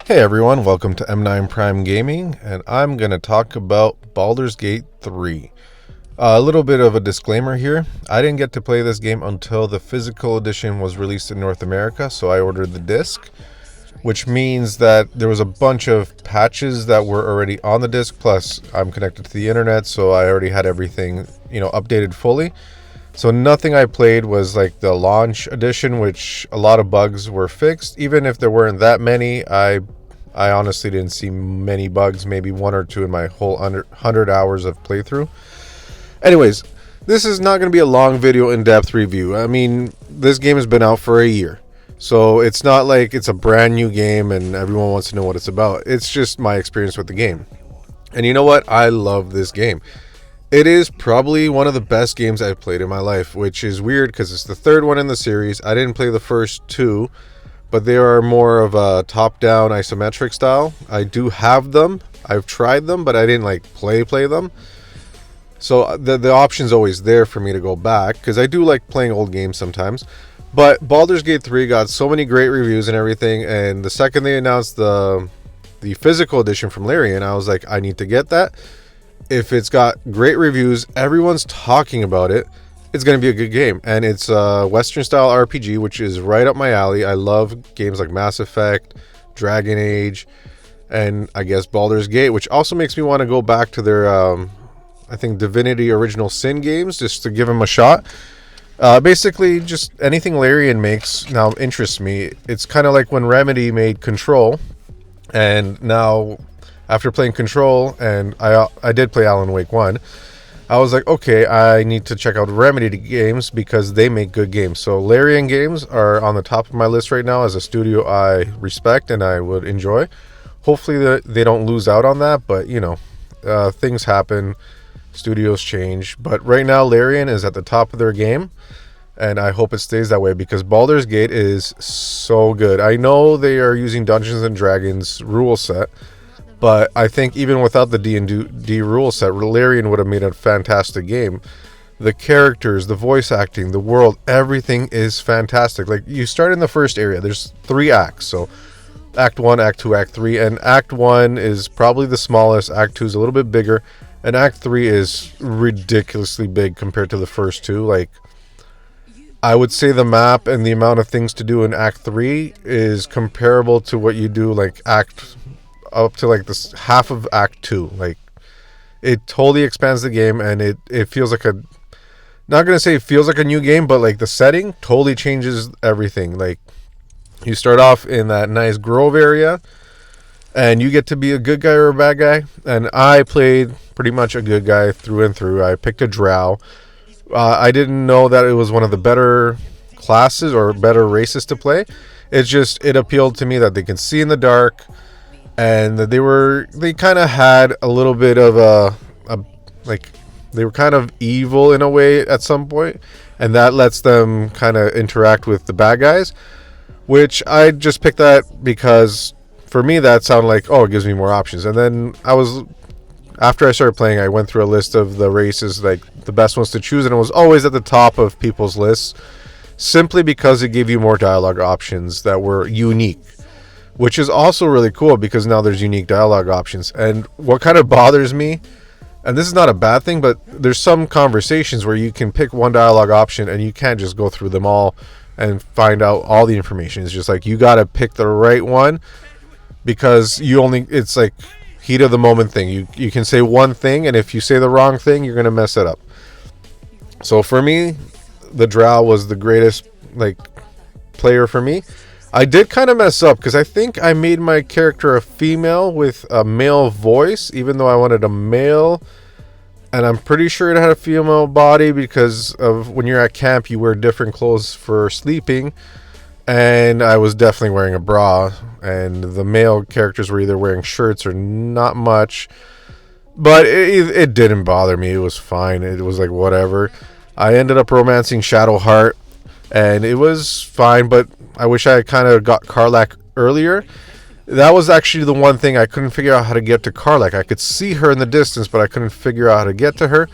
Hey everyone, welcome to M9 Prime Gaming, and I'm going to talk about Baldur's Gate 3. A little bit of a disclaimer here. I didn't get to play this game until the physical edition was released in North America, so I ordered the disc, which means that there was a bunch of patches that were already on the disc, plus I'm connected to the internet, so I already had everything, updated fully. So nothing I played was like the launch edition, which a lot of bugs were fixed. Even if there weren't that many, I honestly didn't see many bugs, maybe one or two in my whole 100 hours of playthrough. Anyways, this is not going to be a long video in-depth review. I mean, this game has been out for a year. So it's not like it's a brand new game and everyone wants to know what it's about. It's just my experience with the game. And you know what? I love this game. It is probably one of the best games I've played in my life, which is weird because it's the third one in the series. I didn't play the first two, but they are more of a top-down isometric style. I do have them. I've tried them, but I didn't play them. So the option's always there for me to go back because I do like playing old games sometimes. But Baldur's Gate 3 got so many great reviews and everything, and the second they announced the physical edition from Larian, I was like, I need to get that. If it's got great reviews, everyone's talking about it, it's going to be a good game. And it's a Western style RPG, which is right up my alley. I love games like Mass Effect, Dragon Age, and I guess Baldur's Gate, which also makes me want to go back to their, I think, Divinity Original Sin games, just to give them a shot. Basically, just anything Larian makes now interests me. It's kind of like when Remedy made Control, and now after playing Control, and I did play Alan Wake 1, I was like, okay, I need to check out Remedy games because they make good games. So Larian games are on the top of my list right now as a studio I respect and I would enjoy. Hopefully they don't lose out on that, but things happen, studios change. But right now Larian is at the top of their game, and I hope it stays that way because Baldur's Gate is so good. I know they are using Dungeons and Dragons rule set, but I think even without the D&D rule set, Larian would have made a fantastic game. The characters, the voice acting, the world, everything is fantastic. Like, you start in the first area. There's 3 acts. So Act 1, Act 2, Act 3. And Act 1 is probably the smallest. Act 2 is a little bit bigger. And Act 3 is ridiculously big compared to the first two. Like, I would say the map and the amount of things to do in Act 3 is comparable to what you do up to this half of Act 2. Like, it totally expands the game, and it feels like not gonna say it feels like a new game, but like the setting totally changes everything. Like, you start off in that nice grove area, and you get to be a good guy or a bad guy. And I played pretty much a good guy through and through. I picked a drow. I didn't know that it was one of the better classes or better races to play. It appealed to me that they can see in the dark, and that they kind of had a little bit of they were kind of evil in a way at some point, and that lets them kind of interact with the bad guys, which I just picked that because for me that sounded like, oh, it gives me more options. And then after I started playing, I went through a list of the races, like the best ones to choose, and it was always at the top of people's lists simply because it gave you more dialogue options that were unique, which is also really cool because now there's unique dialogue options. And what kind of bothers me, and this is not a bad thing, but there's some conversations where you can pick one dialogue option and you can't just go through them all and find out all the information. It's just like you got to pick the right one because it's like heat of the moment thing. You can say one thing, and if you say the wrong thing, you're going to mess it up. So for me, the drow was the greatest player for me. I did kind of mess up because I think I made my character a female with a male voice, even though I wanted a male. And I'm pretty sure it had a female body because of when you're at camp, you wear different clothes for sleeping. And I was definitely wearing a bra. And the male characters were either wearing shirts or not much. But it didn't bother me. It was fine. It was like whatever. I ended up romancing Shadowheart, and it was fine, but I wish I kind of got Karlach earlier. That was actually the one thing I couldn't figure out how to get to Karlach. I could see her in the distance, but I couldn't figure out how to get to her.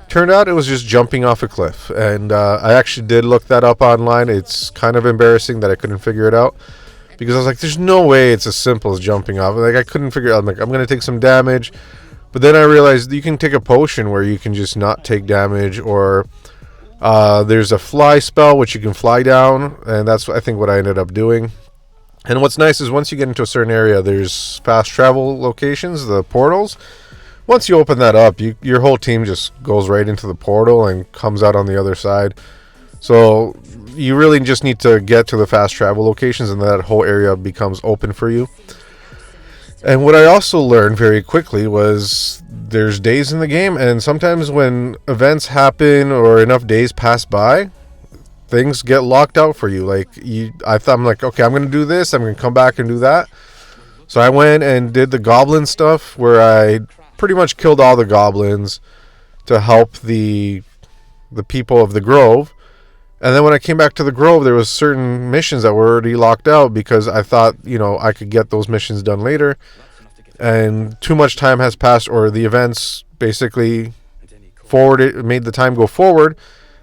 Turned out it was just jumping off a cliff. And I actually did look that up online. It's kind of embarrassing that I couldn't figure it out. because I was like, there's no way it's as simple as jumping off. Like, I couldn't figure out. I'm like, I'm going to take some damage. But then I realized you can take a potion where you can just not take damage, or there's a fly spell which you can fly down, and that's I think what I ended up doing. And what's nice is once you get into a certain area, there's fast travel locations, the portals. Once you open that up, your whole team just goes right into the portal and comes out on the other side. So you really just need to get to the fast travel locations, and that whole area becomes open for you. And what I also learned very quickly was there's days in the game, and sometimes when events happen or enough days pass by, things get locked out for you. Like, I'm like, okay, I'm going to do this, I'm going to come back and do that. So I went and did the goblin stuff where I pretty much killed all the goblins to help the people of the grove. And then when I came back to the grove, there was certain missions that were already locked out because I thought, I could get those missions done later. And too much time has passed, or the events basically made the time go forward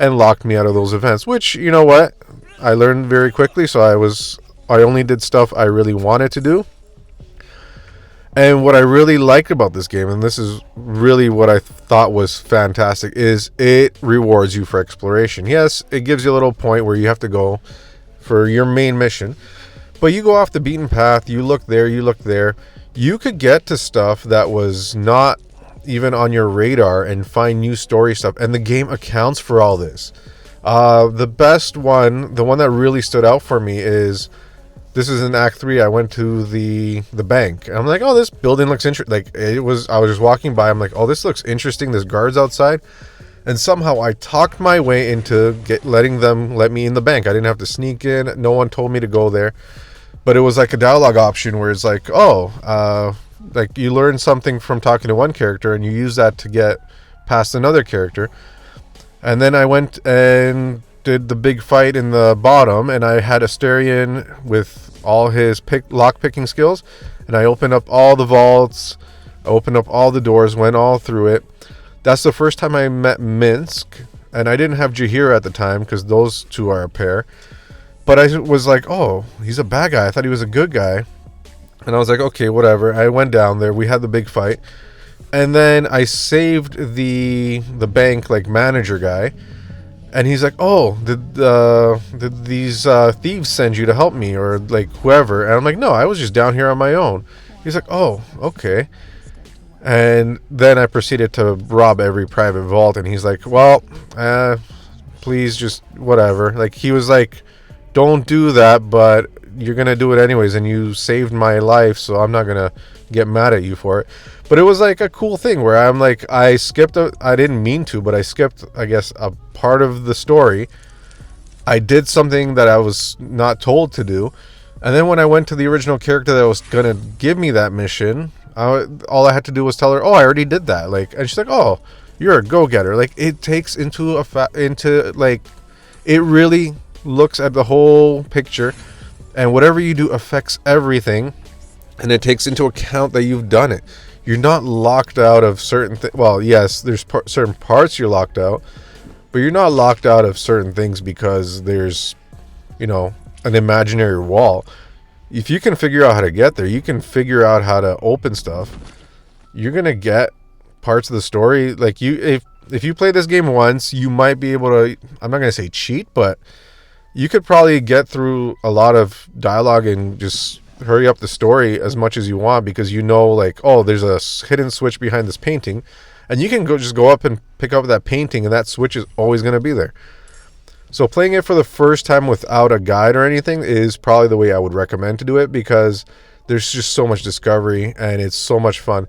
and locked me out of those events, which, you know what? I learned very quickly, so I only did stuff I really wanted to do. And what I really liked about this game, and this is really what I thought was fantastic, is it rewards you for exploration. Yes, it gives you a little point where you have to go for your main mission, but you go off the beaten path, you look there, you could get to stuff that was not even on your radar and find new story stuff, and the game accounts for all this. The best one, the one that really stood out for me is... This is in Act 3. I went to the bank. And I'm like, oh, this building looks interesting. I was just walking by. I'm like, oh, this looks interesting. There's guards outside. And somehow I talked my way into letting them let me in the bank. I didn't have to sneak in. No one told me to go there. But it was like a dialogue option where it's like, like you learn something from talking to one character and you use that to get past another character. And then I went and did the big fight in the bottom, and I had Asterion with all his lock picking skills, and I opened up all the vaults, I opened up all the doors, went all through it. That's the first time I met Minsk, and I didn't have Jahira at the time because those two are a pair, but I was like, oh, he's a bad guy. I thought he was a good guy, and I was like, okay, whatever. I went down there, we had the big fight, and then I saved the bank manager guy. And he's like, oh, did these thieves send you to help me, or whoever? And I'm like, no, I was just down here on my own. He's like, oh, okay. And then I proceeded to rob every private vault, and he's like, well, please just whatever. He was like, don't do that, but you're going to do it anyways, and you saved my life, so I'm not going to get mad at you for it. But it was a cool thing where I'm like, I didn't mean to, but I skipped, I guess, a part of the story. I did something that I was not told to do. And then when I went to the original character that was going to give me that mission, all I had to do was tell her, oh, I already did that. And she's like, oh, you're a go-getter. It takes it really looks at the whole picture, and whatever you do affects everything, and it takes into account that you've done it. You're not locked out of certain things. Well, yes, there's certain parts you're locked out, but you're not locked out of certain things because there's, an imaginary wall. If you can figure out how to get there, you can figure out how to open stuff. You're gonna get parts of the story. If you play this game once, you might be able to. I'm not gonna say cheat, but you could probably get through a lot of dialogue and just hurry up the story as much as you want, because oh, there's a hidden switch behind this painting, and you can go up and pick up that painting, and that switch is always going to be there. So playing it for the first time without a guide or anything is probably the way I would recommend to do it, because there's just so much discovery and it's so much fun.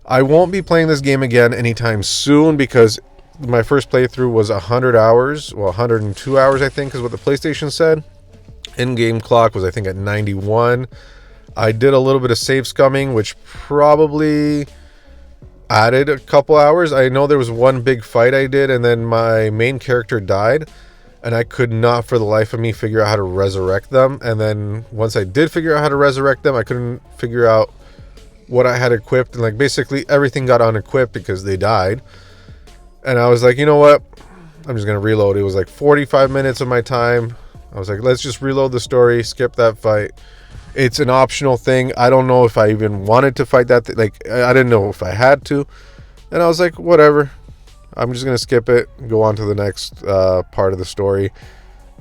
I won't be playing this game again anytime soon, because my first playthrough was 100 hours, 102 hours I think is what the PlayStation said. In-game clock was, I think, at 91. I did a little bit of save scumming, which probably added a couple hours. I know there was one big fight I did, and then my main character died, and I could not for the life of me figure out how to resurrect them. And then once I did figure out how to resurrect them, I couldn't figure out what I had equipped, and basically everything got unequipped because they died. And I was like, you know what? I'm just going to reload. It was 45 minutes of my time. I was like, let's just reload the story, skip that fight, It's an optional thing. I don't know if I even wanted to fight that. Like, I didn't know if I had to. And I was like, whatever. I'm just going to skip it, go on to the next part of the story,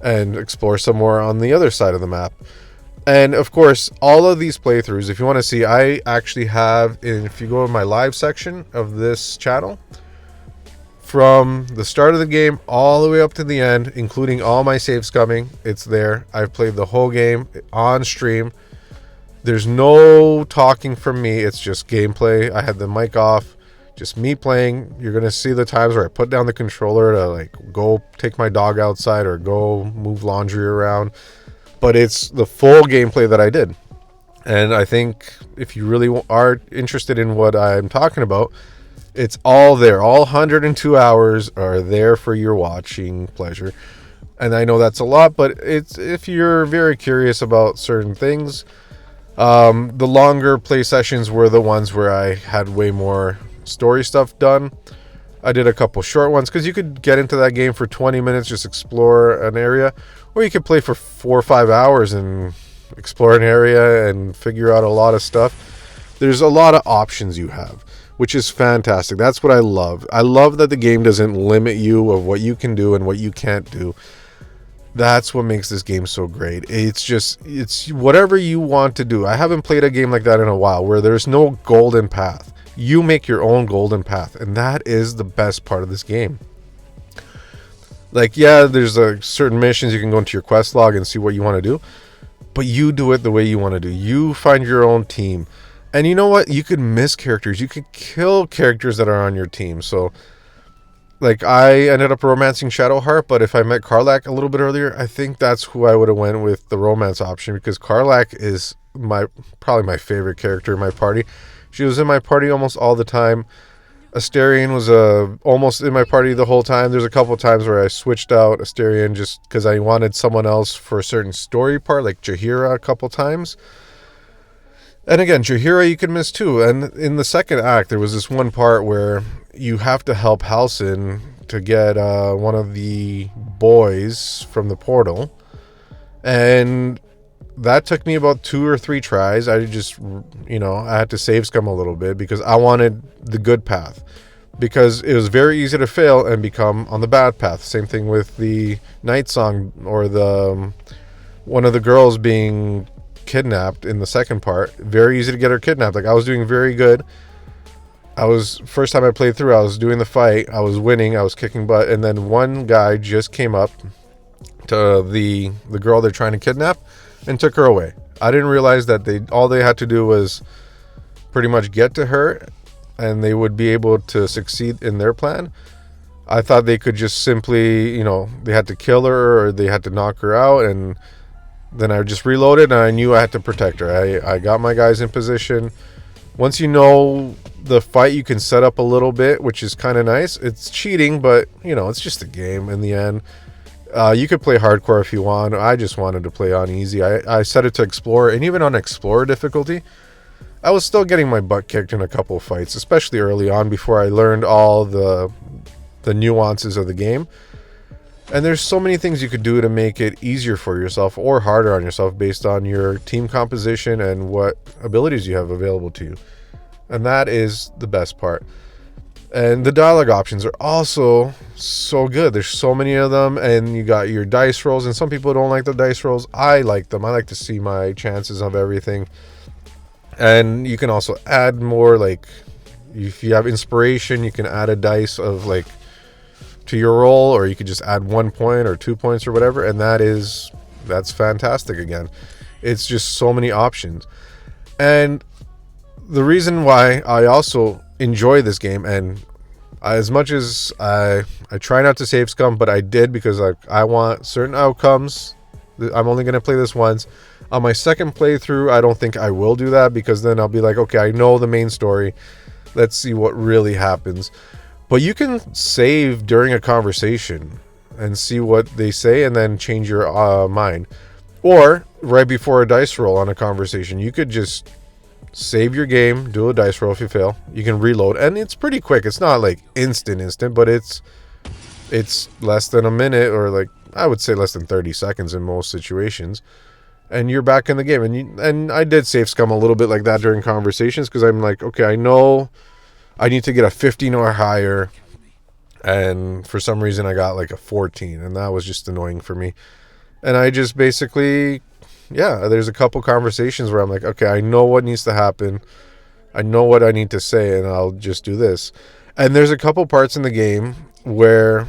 and explore some more on the other side of the map. And of course, all of these playthroughs, if you want to see, I actually have, if you go to my live section of this channel, from the start of the game all the way up to the end, including all my saves coming, it's there. I've played the whole game on stream. There's no talking from me. It's just gameplay. I had the mic off, just me playing. You're going to see the times where I put down the controller to like go take my dog outside or go move laundry around. But it's the full gameplay that I did. And I think if you really are interested in what I'm talking about, it's all there. All 102 hours are there for your watching pleasure. And I know that's a lot, but it's if you're very curious about certain things. The longer play sessions were the ones where I had way more story stuff done. I did a couple short ones because you could get into that game for 20 minutes, just explore an area, or you could play for 4 or 5 hours and explore an area and figure out a lot of stuff. There's a lot of options you have, which is fantastic. That's what I love. I love that the game doesn't limit you of what you can do and what you can't do. That's what makes this game so great. It's whatever you want to do. I haven't played a game like that in a while where there's no golden path. You make your own golden path, and that is the best part of this game. Like, yeah, there's certain missions you can go into your quest log and see what you want to do, but you do it the way you want to do. You find your own team. And you know what? You could miss characters. You could kill characters that are on your team. So, like, I ended up romancing Shadowheart, but if I met Karlach a little bit earlier, I think that's who I would have went with the romance option, because Karlach is probably my favorite character in my party. She was in my party almost all the time. Asterion was almost in my party the whole time. There's a couple of times where I switched out Asterion just because I wanted someone else for a certain story part, like Jaheira a couple times. And again, Jaheira you can miss too. And in the second act, there was this one part where you have to help Halsin to get one of the boys from the portal. And that took me about 2 or 3 tries. I just, I had to save scum a little bit because I wanted the good path. Because it was very easy to fail and become on the bad path. Same thing with the Night Song or the one of the girls being kidnapped in the second part. Very easy to get her kidnapped. Like, I was doing very good. First time I played through, I was doing the fight. I was winning. I was kicking butt. And then one guy just came up to the girl they're trying to kidnap and took her away. I didn't realize that all they had to do was pretty much get to her and they would be able to succeed in their plan. I thought they could just simply, they had to kill her or they had to knock her out, and then I just reloaded and I knew I had to protect her. I got my guys in position. Once you know the fight, you can set up a little bit, which is kind of nice. It's cheating, but, it's just a game in the end. You could play hardcore if you want. I just wanted to play on easy. I set it to Explorer, and even on Explorer difficulty, I was still getting my butt kicked in a couple of fights, especially early on before I learned all the nuances of the game. And there's so many things you could do to make it easier for yourself or harder on yourself based on your team composition and what abilities you have available to you. And that is the best part. And the dialogue options are also so good. There's so many of them, and you got your dice rolls, and some people don't like the dice rolls. I like them. I like to see my chances of everything. And you can also add more, like, if you have inspiration, you can add a dice of, like, to your roll, or you could just add 1 point or 2 points or whatever, and that's fantastic again. It's just so many options. And the reason why I also enjoy this game, and as much as I try not to save scum, but I did because I want certain outcomes. I'm only going to play this once. On my second playthrough, I don't think I will do that, because then I'll be like, okay, I know the main story. Let's see what really happens. But you can save during a conversation and see what they say and then change your mind. Or right before a dice roll on a conversation, you could just save your game, do a dice roll. If you fail, you can reload, and it's pretty quick. It's not like instant, but it's less than a minute, or like I would say less than 30 seconds in most situations. and you're back in the game. And I did save scum a little bit like that during conversations, because I'm like, okay, I know I need to get a 15 or higher, and for some reason I got like a 14, and that was just annoying for me. And I just basically, yeah, there's a couple conversations where I'm like, okay, I know what needs to happen, I know what I need to say, and I'll just do this. And there's a couple parts in the game where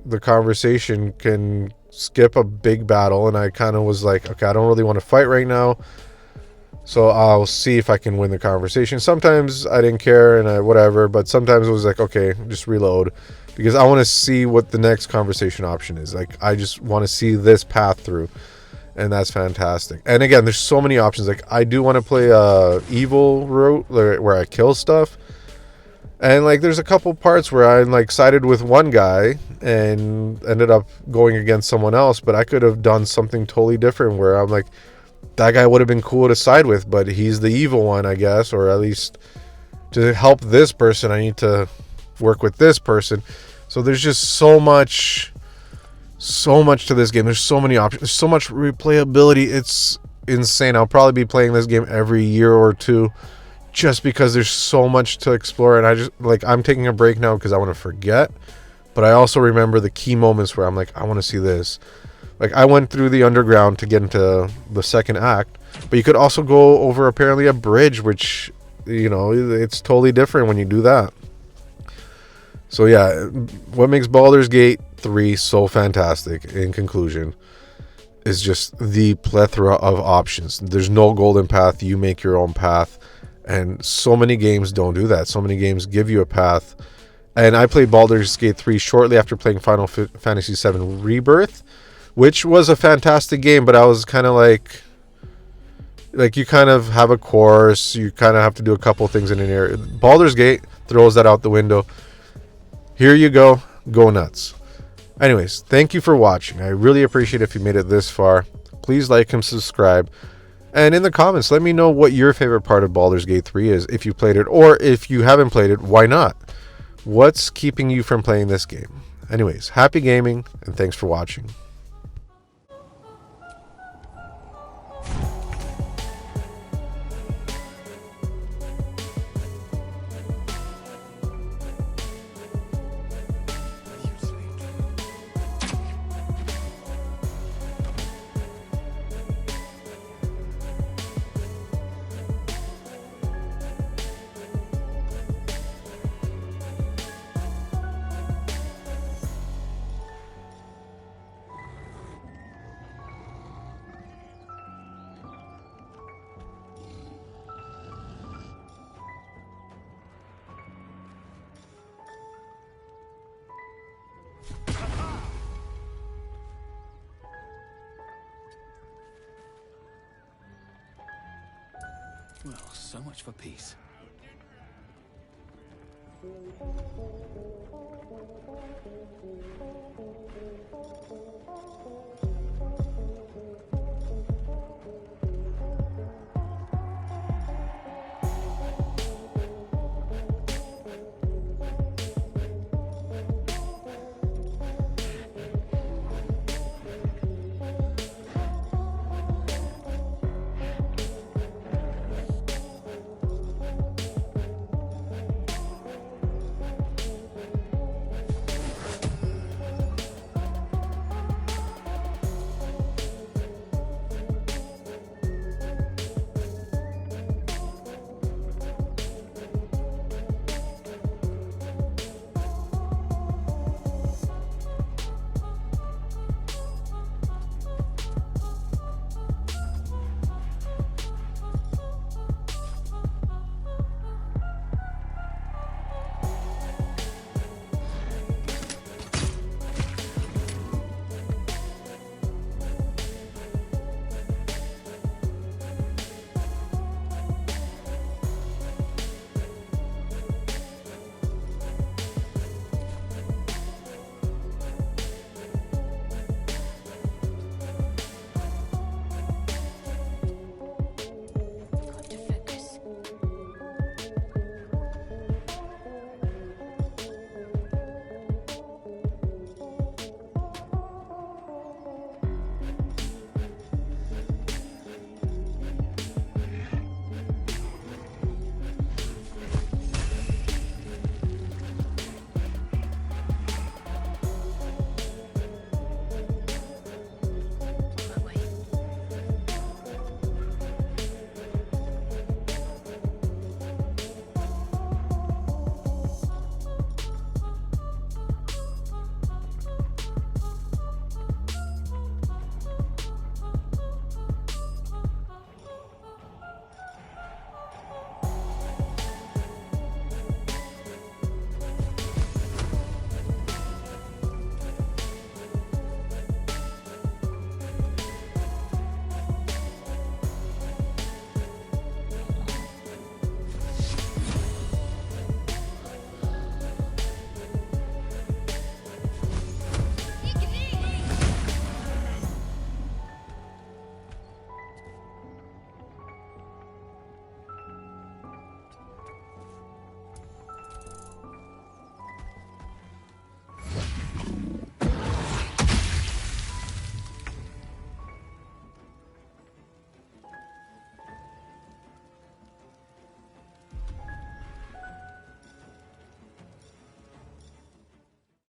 the conversation can skip a big battle, and I kind of was like, okay, I don't really want to fight right now, so I'll see if I can win the conversation. Sometimes I didn't care and I whatever, but sometimes it was like, okay, just reload, because I want to see what the next conversation option is. Like, I just want to see this path through, and that's fantastic. And again, there's so many options. Like, I do want to play evil route where I kill stuff. And like, there's a couple parts where I'm like sided with one guy and ended up going against someone else, but I could have done something totally different where I'm like, that guy would have been cool to side with, but he's the evil one, I guess, or at least to help this person, I need to work with this person. So there's just so much to this game. There's so many options. There's so much replayability. It's insane. I'll probably be playing this game every year or two, just because there's so much to explore. And I just, like, I'm taking a break now because I want to forget, but I also remember the key moments where I'm like, I want to see this. Like, I went through the underground to get into the second act, but you could also go over apparently a bridge, which, you know, it's totally different when you do that. So yeah, what makes Baldur's Gate 3 so fantastic, in conclusion, is just the plethora of options. There's no golden path. You make your own path. And so many games don't do that. So many games give you a path. And I played Baldur's Gate 3 shortly after playing Final Fantasy VII Rebirth, which was a fantastic game, but I was kind of like you kind of have a course, you kind of have to do a couple things in an area. Baldur's Gate throws that out the window. Here you go nuts. Anyways, thank you for watching. I really appreciate it if you made it this far. Please like and subscribe. And in the comments, let me know what your favorite part of Baldur's Gate 3 is, if you played it, or if you haven't played it, why not? What's keeping you from playing this game? Anyways, happy gaming, and thanks for watching. Well, so much for peace.